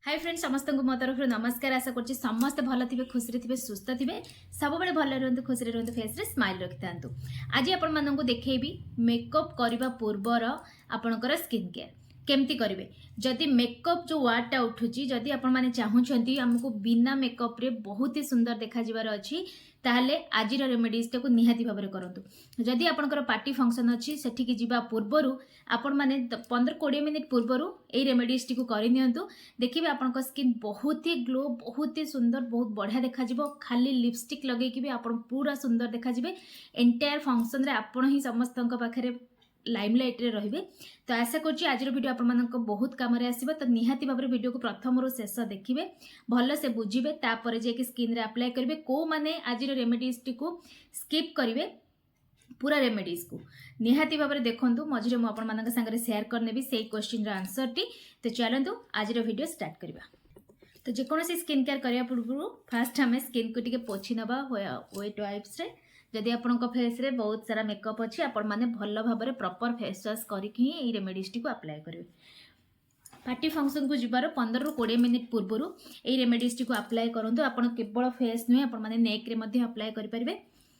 Hi friends समस्त को मो तरफ नमस्कार। आशा कर समस्ते भल थे खुशी थे सुस्थ थे सब भल रुहतु खुशी रुहतु फेस रे स्माइल रखि था। आज आपण मानक देखी मेकअप करने पूर्वर आपणकर स्किन केयर केमती करेंगे। जदि मेकअप जो वार्डटा उठुची जदि आपण माने चाहूँगी आमको बिना मेकअप रे बहुत ही सुंदर देखा जीवार अच्छी ताहले आज रेमेडीज को निहाती भाव में करूँ। जदि आपणकर पार्टी फंक्शन अच्छी सेठिकी जीवा पूर्वर आपण माने 15-20 मिनिट पूर्वर ये रेमेडीज टी करनी देखिए आपन स्किन बहुत ही ग्लो बहुत ही सुंदर बहुत बढ़िया देखा खाली लिपस्टिक लगे कि भी आप पूरा सुंदर देखा एंटायर फंक्शन रे आपण ही समस्त पाखे लाइमलाइट रे रहिबे। तो आशा करछि आज वीडियो आपण मानक बहुत काम रे आसीबो। तो निहाती भाव में वीडियो को प्रथम रो शेष देखिबे भल से बुझिबे तापर जे कि स्किन रे अप्लाई करिवे को माने आज रेमेडीज टी को स्किप करिवे पूरा रेमेडीज को निहाती भाव में देखु मझे मुझे सागर शेयर करनेबी से क्वेश्चन रो आंसर टी। तो चलतु आज वीडियो स्टार्ट करवा। तो जेकोसी स्किन केयर करने पूर्व फास्ट आम स्किन को टिके पोछि नबा वेट वाइप्स रे। जदि आपण फेस रे बहुत सारा मेकअप अच्छी आपण मैंने भल भाव में प्रॉपर फेस वाश करके ही रेमेडीज टी को अप्लाई करेंगे। पार्टी फंक्शन को जीवार 15-20 मिनिट पूर्वर ये रेमेडीज टी को अप्लाई करूँ। आपण केवल फेस नुहे आपण मैंने नेक रे अप्लाई करेंगे।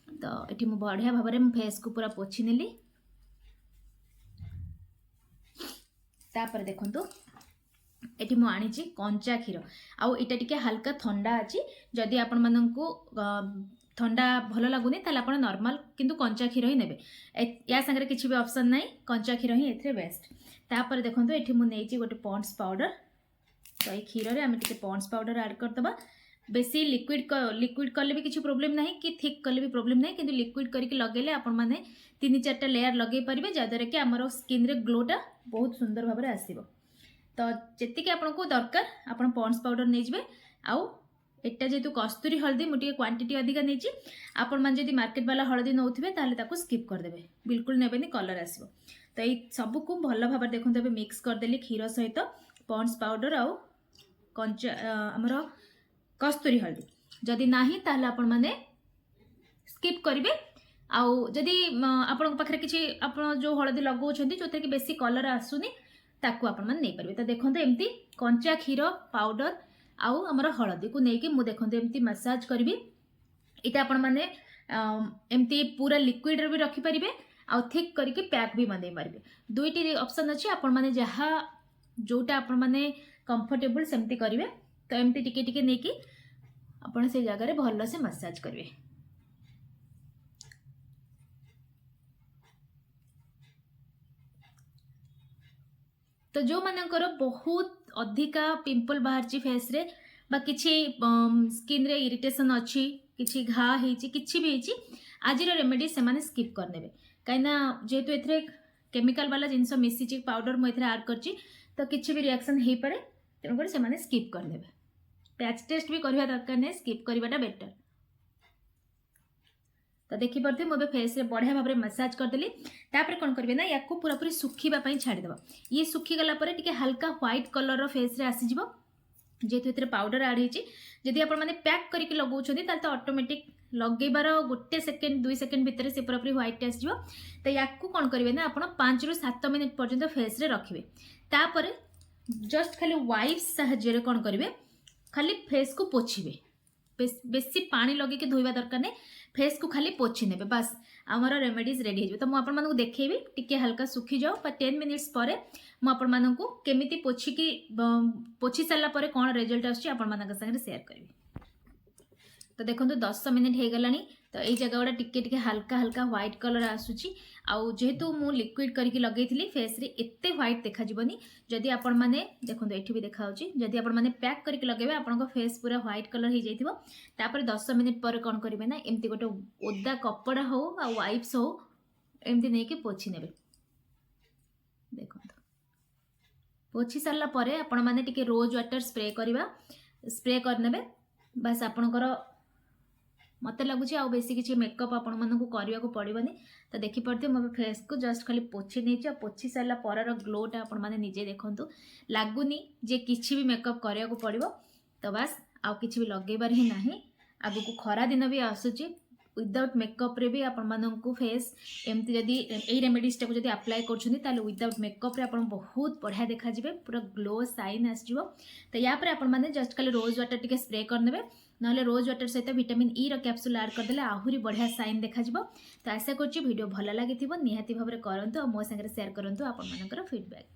तो ये मुझे बढ़िया भाव में फेस को पूरा पोछि नेली। तापर देखंतु एटी मु आनिची कंचा क्षीर आउ इटा टिके हल्का ठंडा अछि। जदि आपण माननकु ठंडा भल लागुनी ताले आपण नॉर्मल किंतु कंचा क्षीर ही नेबे। या संगे किछि भी ऑप्शन नाही कंचा क्षीर ही एथरे बेस्ट। तापर देखंतु एटी मु नेइची गोटे पॉन्ड्स पाउडर। तो ये क्षीर रे हम टिके पॉन्ड्स पाउडर ऐड कर दबा। बेसी लिक्विड कले भी किसी प्रॉब्लम नहीं कि थिक कले भी प्रॉब्लम नहीं किंतु लिक्विड करके लगेले आपण माने 3-4टा लेयर लगे पारिबे जहाँद्वारा कि आमर स्किन रे ग्लोटा बहुत सुंदर भाव में आसीबो। तो जेतिके आपनको दरकार आपण पॉन्ड्स पाउडर नहीं जबे। आउ एटा जेतु कस्तूरी हल्दी मुझे क्वांटिटी अधिका नहीं आपण मान जदि मार्केट वाला हल्दी नौथिबे ताले ताको स्किप कर देबे बिल्कुल नेबेनी कलर आसीबो। तो ये सब को भल भाव में देखो तबे मिक्स कर देली क्षीर सहित पॉन्ड्स पाउडर आउ कंचा हमर कस्तूरी हल्दी। जदि नाही ताहले आपण माने स्किप करिवे। आउ जदि आपण पाखरे किछि आपण जो हळदी लगाउछन्ती जोते कि बेसी कलर आसुनी ताकू आपण माने नै परबे। तो देखंते एम्ति कंचा क्षीर पाउडर आउ हमर हळदी को नै कि मु देखंते एम्ति मसाज करबी। इटा आपण माने एम्ति पूरा लिक्विड रे भी रखि परिबे आउ थिक करके पैक भी बनै परबे। दुईटी ऑप्शन अछि आपण माने जहा जोटा आपण माने कंफर्टेबल सेम्ति करिवे। तो एमती टिके टिके नहीं कि आपण से जगह रे भल से मसाज करिवे। तो जो मानकर बहुत अधिका पिंपल बाहर फेस रे बा किछि स्किन रे इरिटेशन अच्छी किछि घा हेछि किछि भी हेछि आज रेमेडी से माने स्किप कर नेबे। काइना जेतु एथरे केमिकल वाला जिंस मिसिछि पाउडर मु एथरे ऐड करछि तो किछि भी रिएक्शन हे पारे तेणुकर से माने स्किप कर नेबे। पैच टेस्ट भी करवा दरकार नहीं स्किप करवाटा बेटर। तो देखी पारे मुझे फेस रे बढ़िया भाव में मसाज करदेली। तापर कौन करेंगे ना या पूरा पूरी सुखापी छाड़ीदेव। ये सुखीगला टिके हल्का व्हाइट कलर फेस रे आसीज जेहेतु ये पाउडर ऐड होती। जदि आप पैक करके लगाउछन्ती ताले तो ऑटोमेटिक लगेबार 1 सेकेंड 2 सेकेंड भितर से पूरा पूरी व्हाइट आसीज। तो या कौन करेंगे ना आप 5-7 मिनिट पर्यंत फेस रे रखिए। तापर जस्ट खाली वाइप्स साहाय्य कौन करेंगे खाली फेस को पोछिबे। बेसी पानी लगे के धोइबा दरकार नहीं फेस को खाली पोछि नेबे बस आमर रेमेडीज रेडी हो। तो मु आपण मानकु देखेबी टिके हल्का सुखी जाओ पर 10 मिनिट्स परे मु आपण मानकु केमिति पोछि की पोछि साला परे कोन रिजल्ट आछि आपण मानक संगे शेयर करबी। तो देखंतु 10 मिनिट हे गलानी। तो ये जगह गुड़ा टिके टिके हल्का हल्का व्हाइट कलर आसुची। आउ जेहेतु मु लिक्विड करके लगेइथिली फेस रे एते व्हाइट देखा जिवनी। जदि आपण माने देखंतु एठी भी देखा होची जदि आपण माने पैक करके लगेबे आपनको फेस पूरा व्हाइट कलर हे जाइथिबो। तापर 10 मिनिट पर कोन करिवे ना एम्ति गोटे ओदा कपड़ा हो आ वाइप्स हो एम्ति नै के पोछि नेबे। देखंतु पोछि सारला परे आपण माने टिके रोज वाटर स्प्रे करनेबे बस आपणकर मत लगुच आ बेसी किसी मेकअप आपण मानक करने को पड़ोनी। तो देखिपे मो फेस को जस्ट खाली पोछि नहीं पोछि सारा पर ग्लोटा आपण मैंने निजे देखूँ लगुनि जे किसी भी मेकअप करने को पड़ो। तो बस आउ कि भी लगेबार ही ना। आगु को खरा दिन भी आसूची विदाउट मेकअप रे भी आपको फेस एमती जदि यही रेमेडीज टाक जब अप्लाई कर विदाउट मेकअप रे आपण बहुत बढ़िया देखा जाए पूरा ग्लो साइन आसो। तो या आपने जस्ट खाली रोज वाटर टी स्प्रे करदे ना रोज वाटर सहित विटामिन ई कैप्सूल ऐड करदे आहरी बढ़िया साइन देखा। तो आशा करूँ वीडियो भल लगी निहाती भाव में करूँ और मो सागर शेयर करूँ आपंकर फीडबैक।